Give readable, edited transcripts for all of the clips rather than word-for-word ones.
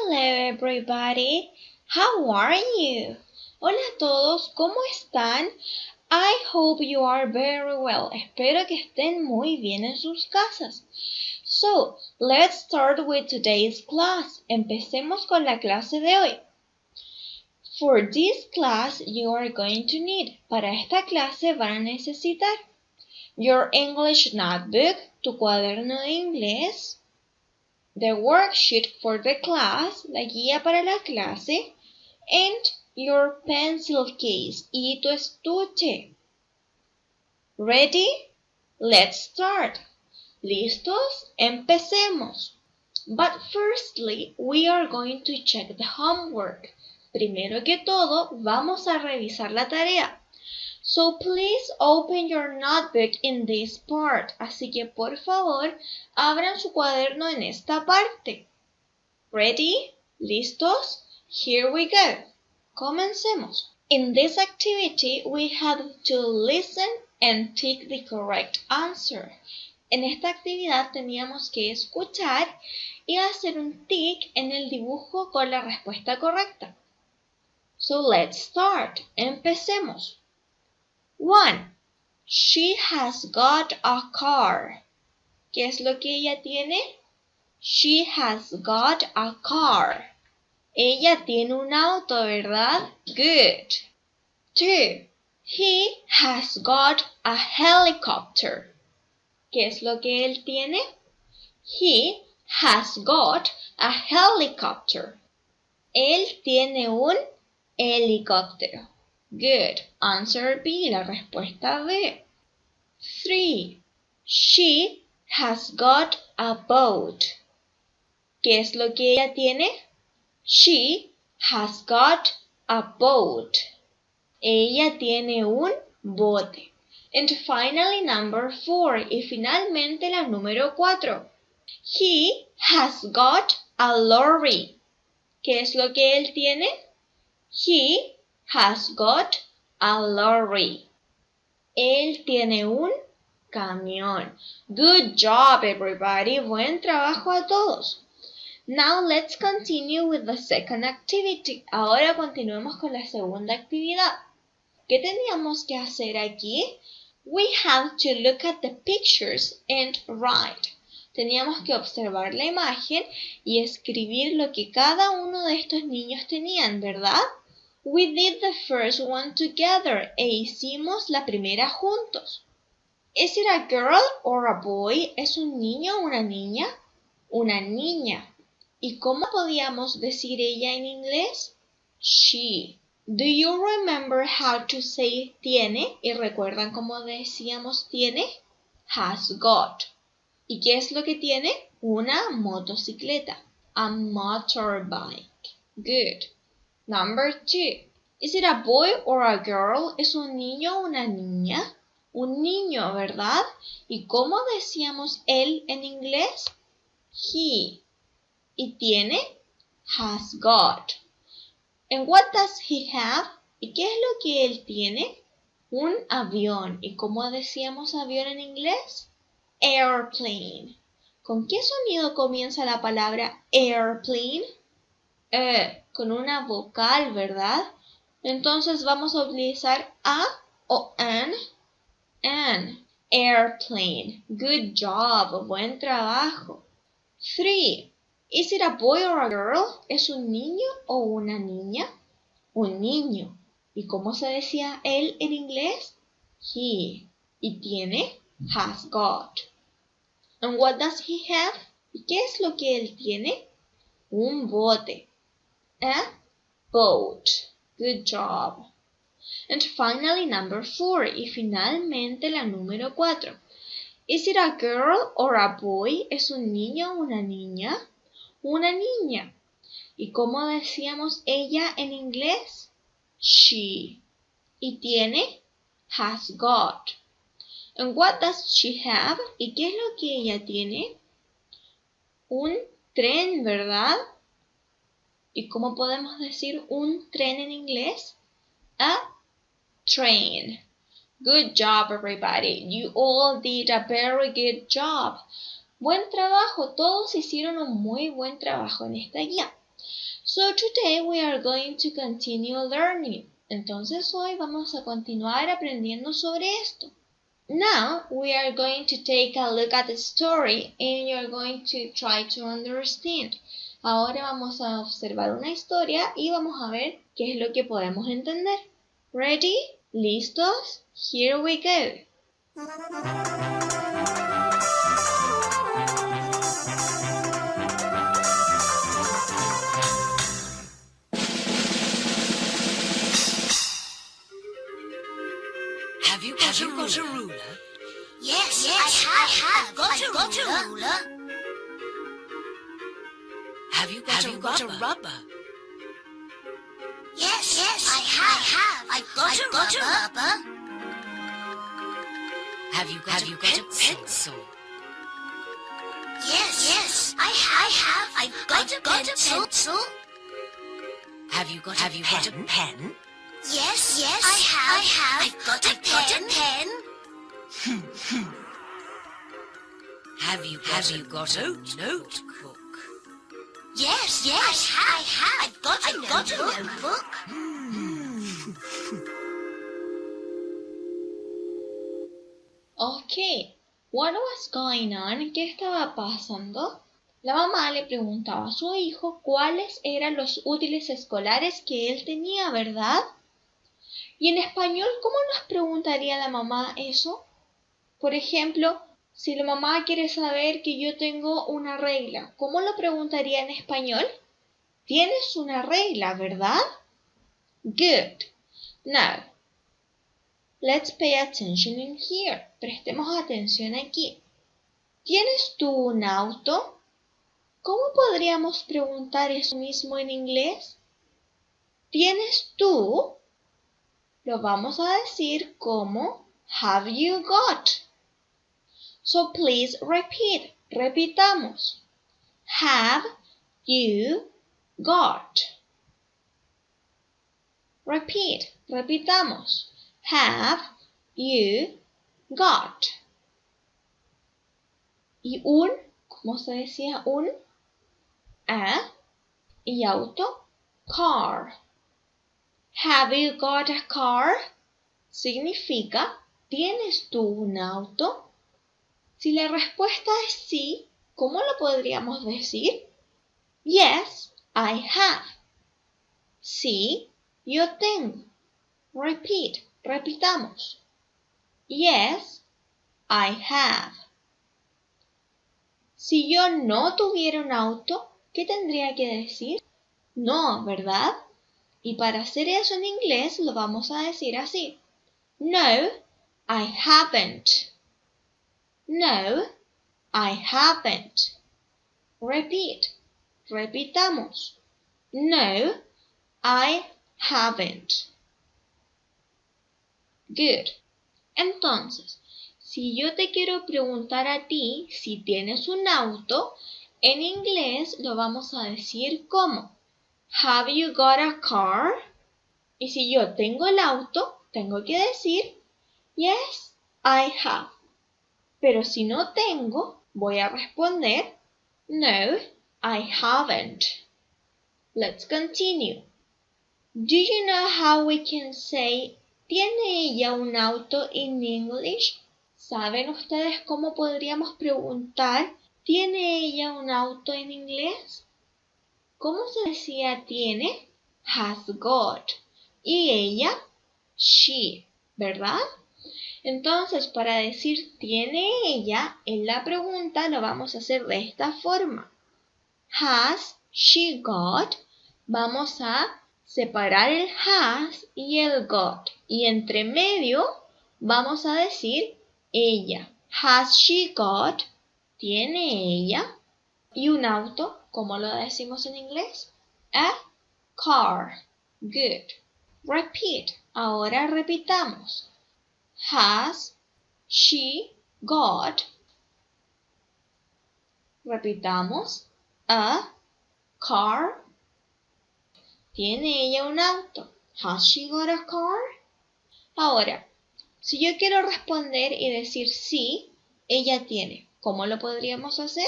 Hello everybody, how are you? Hola a todos, ¿cómo están? I hope you are very well. Espero que estén muy bien en sus casas. So, let's start with today's class. Empecemos con la clase de hoy. For this class, you are going to need. Para esta clase van a necesitar your English notebook, tu cuaderno de inglés, the worksheet for the class, la guía para la clase, and your pencil case y tu estuche. Ready? Let's start. ¿Listos? Empecemos. But firstly, we are going to check the homework. Primero que todo, vamos a revisar la tarea. So please open your notebook in this part. Así que por favor, abran su cuaderno en esta parte. Ready? ¿Listos? Here we go. Comencemos. In this activity, we have to listen and tick the correct answer. En esta actividad teníamos que escuchar y hacer un tick en el dibujo con la respuesta correcta. So let's start. Empecemos. 1. She has got a car. ¿Qué es lo que ella tiene? She has got a car. Ella tiene un auto, ¿verdad? Good. 2. He has got a helicopter. ¿Qué es lo que él tiene? He has got a helicopter. Él tiene un helicóptero. Good. Answer B, la respuesta B. 3. She has got a boat. ¿Qué es lo que ella tiene? She has got a boat. Ella tiene un bote. And finally, number 4. Y finalmente la número 4. He has got a lorry. ¿Qué es lo que él tiene? He has got a lorry. Él tiene un camión. Good job, everybody. Buen trabajo a todos. Now let's continue with the second activity. Ahora continuemos con la segunda actividad. ¿Qué teníamos que hacer aquí? We have to look at the pictures and write. Teníamos que observar la imagen y escribir lo que cada uno de estos niños tenían, ¿verdad? We did the first one together e hicimos la primera juntos. Is it a girl or a boy? ¿Es un niño o una niña? Una niña. ¿Y cómo podíamos decir ella en inglés? She. Do you remember how to say tiene? ¿Y recuerdan cómo decíamos tiene? Has got. ¿Y qué es lo que tiene? Una motocicleta. A motorbike. Good. Number 2. Is it a boy or a girl? ¿Es un niño o una niña? Un niño, ¿verdad? ¿Y cómo decíamos él en inglés? He. ¿Y tiene? Has got. And what does he have? ¿Y qué es lo que él tiene? Un avión. ¿Y cómo decíamos avión en inglés? Airplane. ¿Con qué sonido comienza la palabra airplane? Con una vocal, ¿verdad? Entonces vamos a utilizar a o an. An. Airplane. Good job. Buen trabajo. 3. Is it a boy or a girl? ¿Es un niño o una niña? Un niño. ¿Y cómo se decía él en inglés? He. ¿Y tiene? Has got. And what does he have? ¿Y qué es lo que él tiene? Un bote. A boat. Good job. And finally, number 4. Y finalmente la número 4. Is it a girl or a boy? ¿Es un niño o una niña? Una niña. ¿Y cómo decíamos ella en inglés? She. ¿Y tiene? Has got. And what does she have? ¿Y qué es lo que ella tiene? Un tren, ¿verdad? ¿Y cómo podemos decir un tren en inglés? A train. Good job, everybody. You all did a very good job. Buen trabajo. Todos hicieron un muy buen trabajo en esta guía. So today we are going to continue learning. Entonces hoy vamos a continuar aprendiendo sobre esto. Now we are going to take a look at the story and you're going to try to understand. Ahora vamos a observar una historia y vamos a ver qué es lo que podemos entender. Ready? ¿Listos? Here we go. Have you got a ruler? Yes, I have. I've got a ruler. Have you got a rubber? Yes, I have. I've got a rubber. Have you got a pencil? Yes, I have. I've got a pencil. Have you got a pen? Yes, I have. I've got a pen. Have you got a notebook? Yes, I have. I've got a notebook. Okay, what was going on? ¿Qué estaba pasando? La mamá le preguntaba a su hijo cuáles eran los útiles escolares que él tenía, ¿verdad? Y en español, ¿cómo nos preguntaría la mamá eso? Por ejemplo, si la mamá quiere saber que yo tengo una regla, ¿cómo lo preguntaría en español? Tienes una regla, ¿verdad? Good. Now, let's pay attention in here. Prestemos atención aquí. ¿Tienes tú un auto? ¿Cómo podríamos preguntar eso mismo en inglés? ¿Tienes tú? Lo vamos a decir como have you got? So please repeat. Repitamos. Have you got? Repeat. Repitamos. Have you got? Y un, ¿cómo se decía un? A. Y auto, car. Have you got a car? Significa, ¿tienes tú un auto? Si la respuesta es sí, ¿cómo lo podríamos decir? Yes, I have. Sí, yo tengo. Repeat, repitamos. Yes, I have. Si yo no tuviera un auto, ¿qué tendría que decir? No, ¿verdad? Y para hacer eso en inglés lo vamos a decir así. No, I haven't. No, I haven't. Repeat. Repitamos. No, I haven't. Good. Entonces, si yo te quiero preguntar a ti si tienes un auto, en inglés lo vamos a decir como Have you got a car? Y si yo tengo el auto, tengo que decir Yes, I have. Pero si no tengo, voy a responder No, I haven't. Let's continue. Do you know how we can say ¿Tiene ella un auto in English? ¿Saben ustedes cómo podríamos preguntar ¿Tiene ella un auto en inglés? ¿Cómo se decía tiene? Has got. Y ella, she, ¿verdad? Entonces, para decir ¿tiene ella? En la pregunta lo vamos a hacer de esta forma. Has she got? Vamos a separar el has y el got. Y entre medio vamos a decir ella. Has she got? ¿Tiene ella? Y un auto, ¿cómo lo decimos en inglés? A car. Good. Repeat. Ahora repitamos. Has she got? Repitamos. A car. ¿Tiene ella un auto? Has she got a car? Ahora, si yo quiero responder y decir sí, ella tiene, ¿cómo lo podríamos hacer?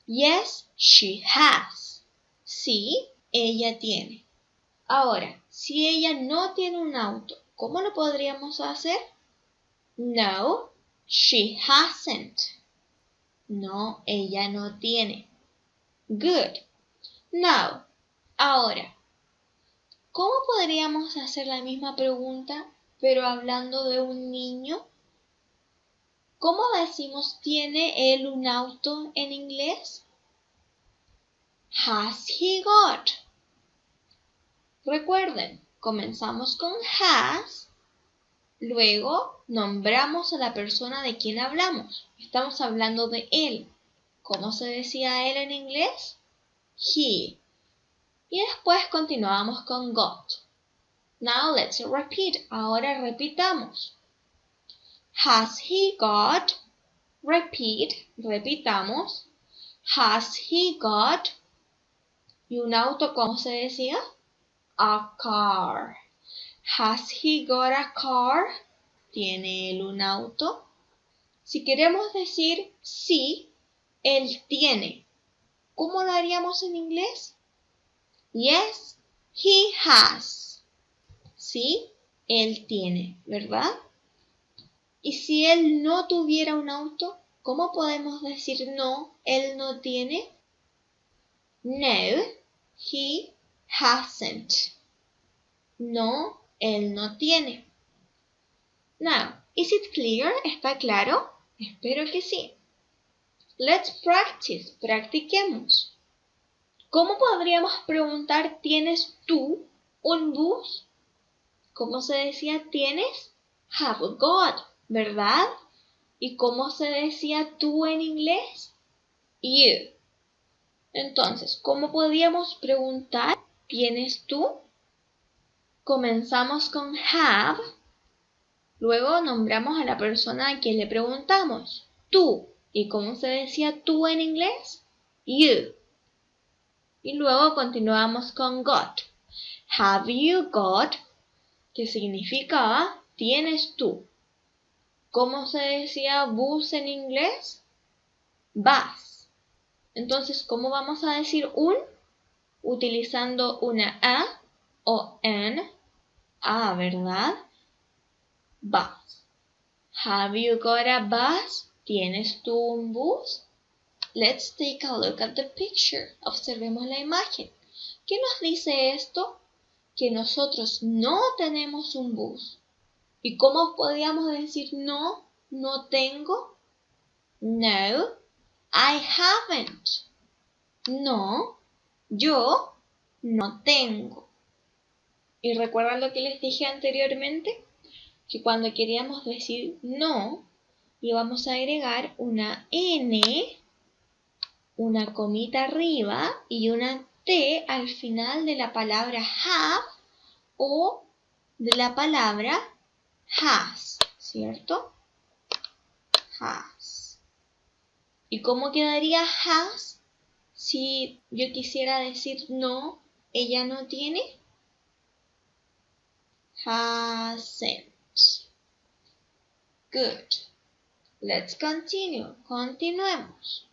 Yes, she has. Sí, ella tiene. Ahora, si ella no tiene un auto, ¿cómo lo podríamos hacer? No, she hasn't. No, ella no tiene. Good. Now, ahora, ¿cómo podríamos hacer la misma pregunta, pero hablando de un niño? ¿Cómo decimos tiene él un auto en inglés? Has he got? Recuerden, comenzamos con has, luego nombramos a la persona de quien hablamos. Estamos hablando de él. ¿Cómo se decía él en inglés? He. Y después continuamos con got. Now let's repeat. Ahora repitamos. Has he got? Repeat. Repitamos. Has he got? ¿Y un auto cómo se decía? A car. Has he got a car? ¿Tiene él un auto? Si queremos decir sí, él tiene. ¿Cómo lo haríamos en inglés? Yes, he has. Sí, él tiene, ¿verdad? Y si él no tuviera un auto, ¿cómo podemos decir no, él no tiene? No, he hasn't. No, él no tiene. Now, is it clear? ¿Está claro? Espero que sí. Let's practice. Practiquemos. ¿Cómo podríamos preguntar, ¿tienes tú un bus? ¿Cómo se decía tienes? Have got, ¿verdad? ¿Y cómo se decía tú en inglés? You. Entonces, ¿cómo podríamos preguntar, ¿tienes tú? Comenzamos con have, luego nombramos a la persona a quien le preguntamos, tú. ¿Y cómo se decía tú en inglés? You. Y luego continuamos con got. Have you got? Que significa ¿tienes tú? ¿Cómo se decía bus en inglés? Bus. Entonces, ¿cómo vamos a decir un? Utilizando una a o an. A, ¿verdad? Bus. Have you got a bus? ¿Tienes tú un bus? Let's take a look at the picture. Observemos la imagen. ¿Qué nos dice esto? Que nosotros no tenemos un bus. ¿Y cómo podríamos decir no? ¿No tengo? No, I haven't. No, yo no tengo. ¿Y recuerdan lo que les dije anteriormente? Que cuando queríamos decir no, íbamos a agregar una N, una comita arriba y una T al final de la palabra have o de la palabra has, ¿cierto? Has. ¿Y cómo quedaría has si yo quisiera decir no, ella no tiene? Hasn't. Good. Let's continue. Continuemos.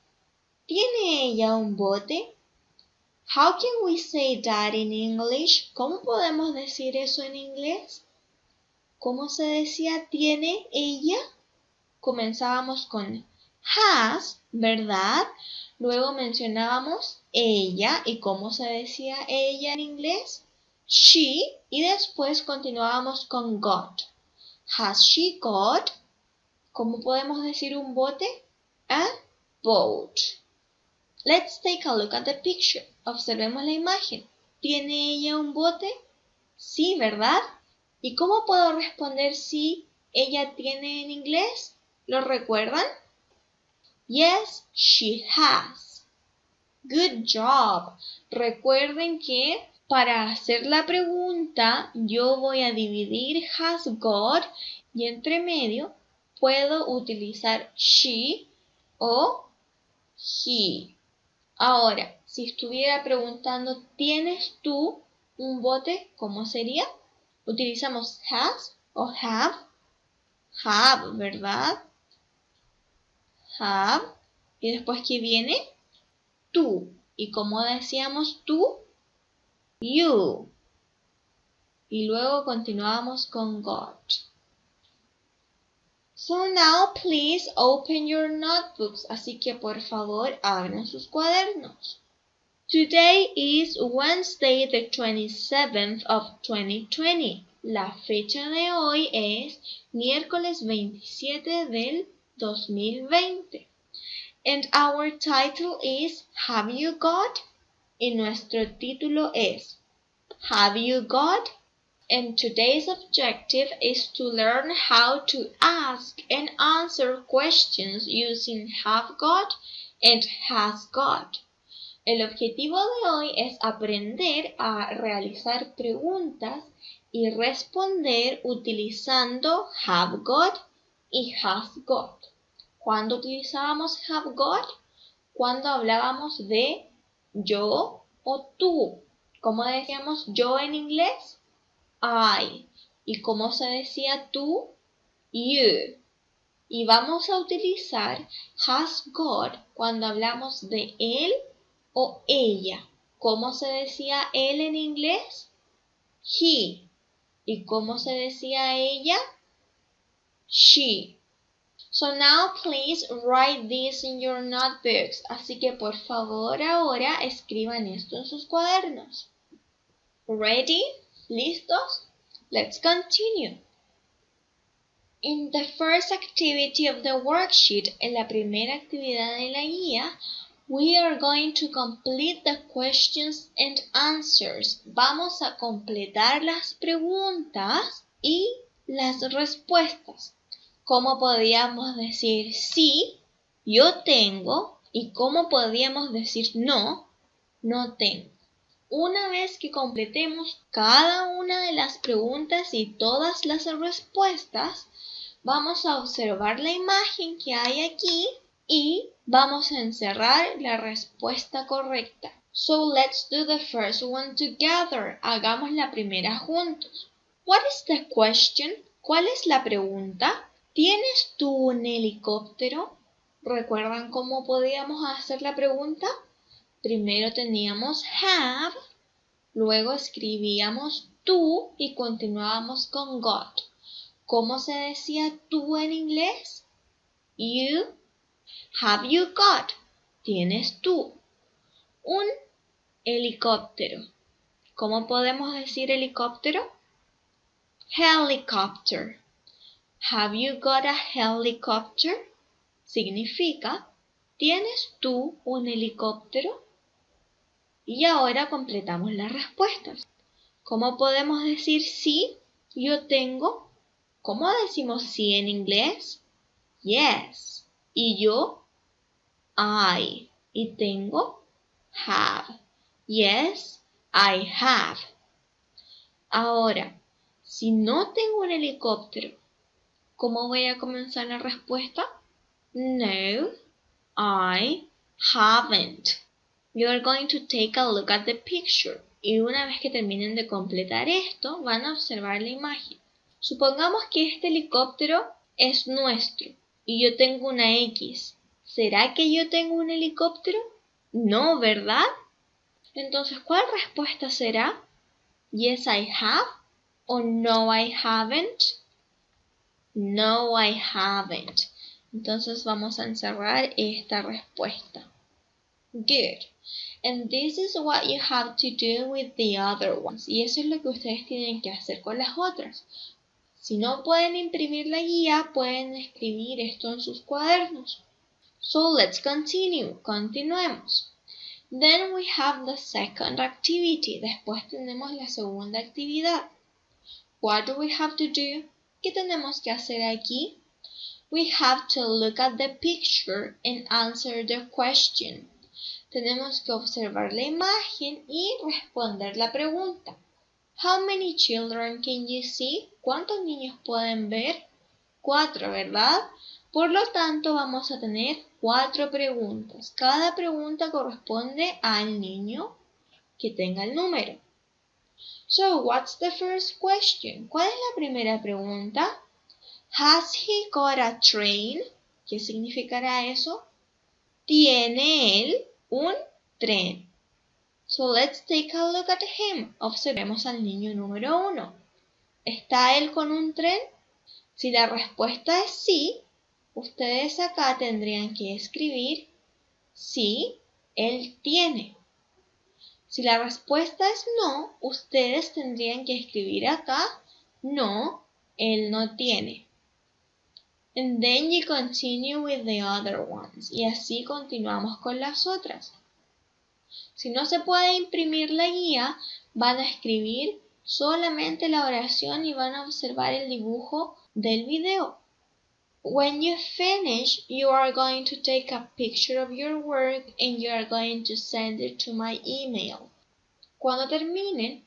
¿Tiene ella un bote? How can we say that in English? ¿Cómo podemos decir eso en inglés? ¿Cómo se decía tiene ella? Comenzábamos con has, ¿verdad? Luego mencionábamos ella y cómo se decía ella en inglés. She y después continuábamos con got. Has she got? ¿Cómo podemos decir un bote? A boat. Let's take a look at the picture. Observemos la imagen. ¿Tiene ella un bote? Sí, ¿verdad? ¿Y cómo puedo responder si ella tiene en inglés? ¿Lo recuerdan? Yes, she has. Good job. Recuerden que para hacer la pregunta yo voy a dividir has got y entre medio puedo utilizar she o he. Ahora, si estuviera preguntando ¿tienes tú un bote? ¿Cómo sería? Utilizamos has o have. Have, ¿verdad? Have. Y después, ¿qué viene? Tú. ¿Y cómo decíamos tú? you. Y luego continuamos con got. So now please open your notebooks. Así que por favor abran sus cuadernos. Today is Wednesday the 27th of 2020. La fecha de hoy es miércoles 27 del 2020. And our title is Have you got? Y nuestro título es Have you got? And today's objective is to learn how to ask and answer questions using have got and has got. El objetivo de hoy es aprender a realizar preguntas y responder utilizando have got y has got. ¿Cuándo utilizábamos have got? Cuando hablábamos de yo o tú. ¿Cómo decíamos yo en inglés? I. ¿Y cómo se decía tú? You. Y vamos a utilizar has got cuando hablamos de él o ella. ¿Cómo se decía él en inglés? He. ¿Y cómo se decía ella? She. So now please write this in your notebooks. Así que por favor ahora escriban esto en sus cuadernos. Ready? ¿Listos? Let's continue. In the first activity of the worksheet, en la primera actividad de la guía, we are going to complete the questions and answers. Vamos a completar las preguntas y las respuestas. ¿Cómo podíamos decir sí, yo tengo? ¿Y cómo podíamos decir no, no tengo? Una vez que completemos cada una de las preguntas y todas las respuestas, vamos a observar la imagen que hay aquí y vamos a encerrar la respuesta correcta. So let's do the first one together. Hagamos la primera juntos. What is the question? ¿Cuál es la pregunta? ¿Tienes tú un helicóptero? ¿Recuerdan cómo podíamos hacer la pregunta? Primero teníamos have, luego escribíamos tú y continuábamos con got. ¿Cómo se decía tú en inglés? You. Have you got? ¿Tienes tú un helicóptero? ¿Cómo podemos decir helicóptero? Helicopter. Have you got a helicopter? Significa, ¿tienes tú un helicóptero? Y ahora completamos las respuestas. ¿Cómo podemos decir sí, yo tengo? ¿Cómo decimos sí en inglés? Yes. ¿Y yo? I. ¿Y tengo? Have. Yes, I have. Ahora, si no tengo un helicóptero, ¿cómo voy a comenzar la respuesta? No, I haven't. You are going to take a look at the picture. Y una vez que terminen de completar esto, van a observar la imagen. Supongamos que este helicóptero es nuestro y yo tengo una X. ¿Será que yo tengo un helicóptero? No, ¿verdad? Entonces, ¿cuál respuesta será? Yes, I have. ¿O no, I haven't? No, I haven't. Entonces vamos a encerrar esta respuesta. Good. And this is what you have to do with the other ones. Y eso es lo que ustedes tienen que hacer con las otras. Si no pueden imprimir la guía, pueden escribir esto en sus cuadernos. So let's continue. Continuemos. Then we have the second activity. Después tenemos la segunda actividad. What do we have to do? ¿Qué tenemos que hacer aquí? We have to look at the picture and answer the question. Tenemos que observar la imagen y responder la pregunta. How many children can you see? ¿Cuántos niños pueden ver? 4, ¿verdad? Por lo tanto, vamos a tener 4 preguntas. Cada pregunta corresponde al niño que tenga el número. So, what's the first question? ¿Cuál es la primera pregunta? Has he got a train? ¿Qué significará eso? ¿Tiene él un tren? So let's take a look at him. Observemos al niño número 1. ¿Está él con un tren? Si la respuesta es sí, ustedes acá tendrían que escribir sí, él tiene. Si la respuesta es no, ustedes tendrían que escribir acá no, él no tiene. And then you continue with the other ones. Y así continuamos con las otras. Si no se puede imprimir la guía, van a escribir solamente la oración y van a observar el dibujo del video. When you finish, you are going to take a picture of your work and you are going to send it to my email. Cuando terminen,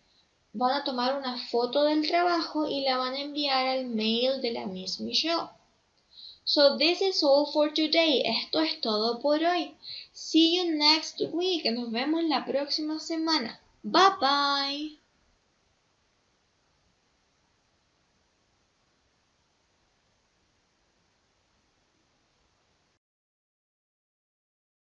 van a tomar una foto del trabajo y la van a enviar al mail de la Miss Michelle. So this is all for today. Esto es todo por hoy. See you next week. Nos vemos la próxima semana. Bye bye.